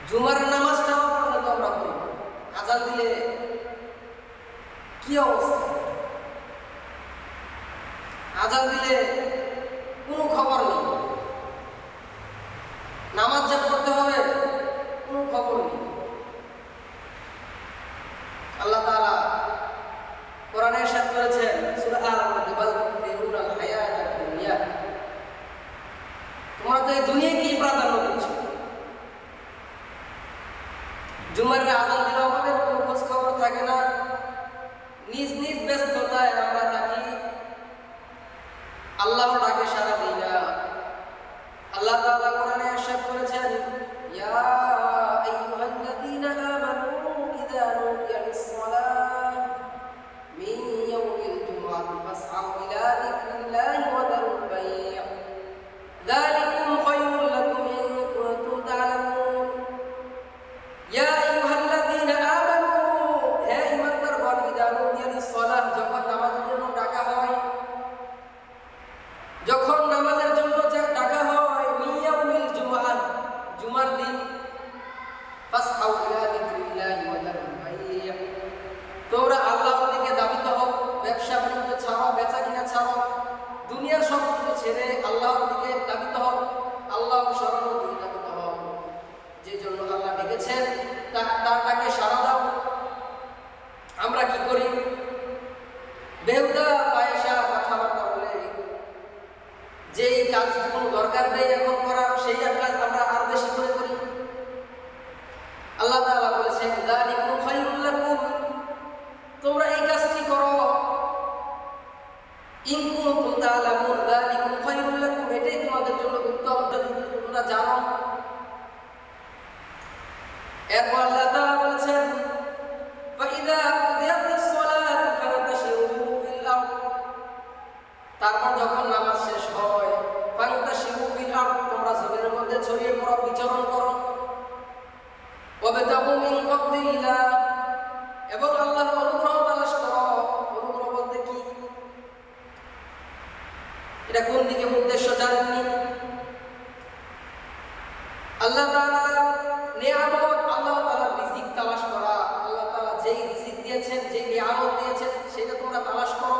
জুমার নামাজটাও পর্যন্ত আমরা পড়ি। আজান দিলে কি অবস্থা, আজান দিলে কোনো খবর নেই, নামাজ যে পড়তে হবে কোনো খবর নেই। আল্লাহ তাআলা কোরআনে ইরশাদ করেছেন সূরা আল-আনফাল, বাল তুসিরুনাল হায়াতাদ দুনিয়া, তোমরা তো এই দুনিয়াকেই প্রাধান্য দিচ্ছ। জুমার আজান দিলেও আমাদের কোনো খোঁজ খবর থাকে না, নিজ নিজ ব্যস্ততায় আমরা থাকি, আল্লাহর ডাকে সাড়া দিই না। আল্লাহ তাআলা কোরআনে ইরশাদ করেছেন, ইয়া আইয়ুহাল্লাযীনা আমানু ইযা নুদিয়া লিস-সালাহ মিন ইয়াউমিল জুমআতি ফাসআউ ইলা যিকরিল্লাহি ওয়া দারুল বাই', যালিকুম খায়রুল লাকুম ইন কুনতুম তা'লামুন। ইয়া আইয়ুহাল্লাযীনা আমানু, হে ঈমানদারগণ, ইযা নুদিয়া লিস-সালাহ, যখন নামাজের জন্য ডাকা হয়, যখন নামাজের জন্য ডাকা হয়, মিন ইয়াউমিল জুমআহ, জুমার দিন, ফাসআউ ইলা যিকরিল্লাহি ওয়া দারুল বাই', তোমরা আল্লাহর দিকে ধাবিত হও, ব্যবসা বাণিজ্য ছাড়ো, বেচা কিনা ছাড়ো, দুনিয়ার সব কিছু ছেড়ে আল্লাহর দিকে ধাবিত হও, আল্লাহর শরণের দিকে ধাবিত হও। যে জন্য আল্লাহ ডেকেছেন তার ডাকে সাড়া দাও। আমরা কি করি? বেহুদা পয়সা কথাবার্তা বলে, যেই কাজ কোনো দরকার নেই এখন করার, সেই কাজ আমরা আর বেশি করে করি। আল্লাহ তাআলা বলেছেন, যালিকুম খায়রুল লাকুম, তোমরা এই কাজটি করো, ইন কুনতুম তা'লামুন, যালিকুম খায়রুল লাকুম, এটাই তোমাদের জন্য উত্তম, যদি তোমরা জানো। এরপর আল্লাহ তাআলা বলেছেন, ফাইযা কুদিয়াতিস সালাতু ফান্তাশিরু ফিল আরদ, তারপর যখন নামাজ শেষ হয়, ফান্তাশিরু ফিল আরদ, তোমরা জমিনের মধ্যে ছড়িয়ে পড়ো, বিচরণ করো, ওয়াবতাগু মিন ফাদলিল্লাহ, এবং আল্লাহর অনুগ্রহ তালাশ করো। অনুগ্রহ বলতে কি? এটা কোন দিকে উদ্দেশ্য জানেননি? আল্লাহ তাআলা নিয়ামত, আল্লাহ তাআলা রিজিক তালাশ করা, আল্লাহ তাআলা যেই রিজিক দিয়েছেন, যে নিয়ামত দিয়েছেন, সেটা তোমরা তালাশ করো।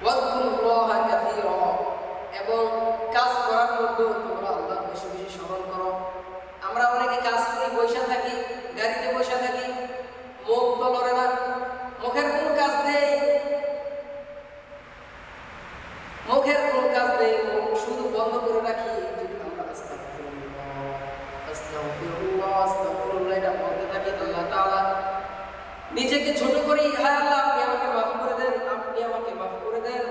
ওয়াযকুরুল্লাহা কাসীরা, এবং কাজ করার মধ্যে তোমরা আল্লাহকে বেশি বেশি স্মরণ করো। আমরা অনেকে কাজ করি, বসে থাকি, গাড়িতে বসে থাকি, মুখ তো লড়ে না, মুখের কোনো কাজ নেই, মুখের কোনো কাজ নেই, মুখ শুধু বন্ধ করে রাখি। যদি আমরা আস্তাগফিরুল্লাহ আস্তাগফিরুল্লাহ আস্তাগফিরুল্লাহ এটা বলতে থাকি, আল্লাহ তাআলা নিজেকে ছোট করি, হায় আল্লাহ আপনি আমাকে মাফ করে দেন, আপনি আমাকে মাফ করে দেন।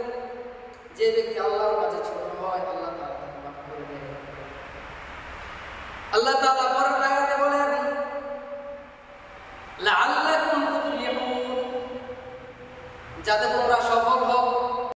যে ব্যক্তি আল্লাহর কাছে ছোট হয়, আল্লাহ তাআলা তাকে মাফ করে দেন। আল্লাহ তাআলা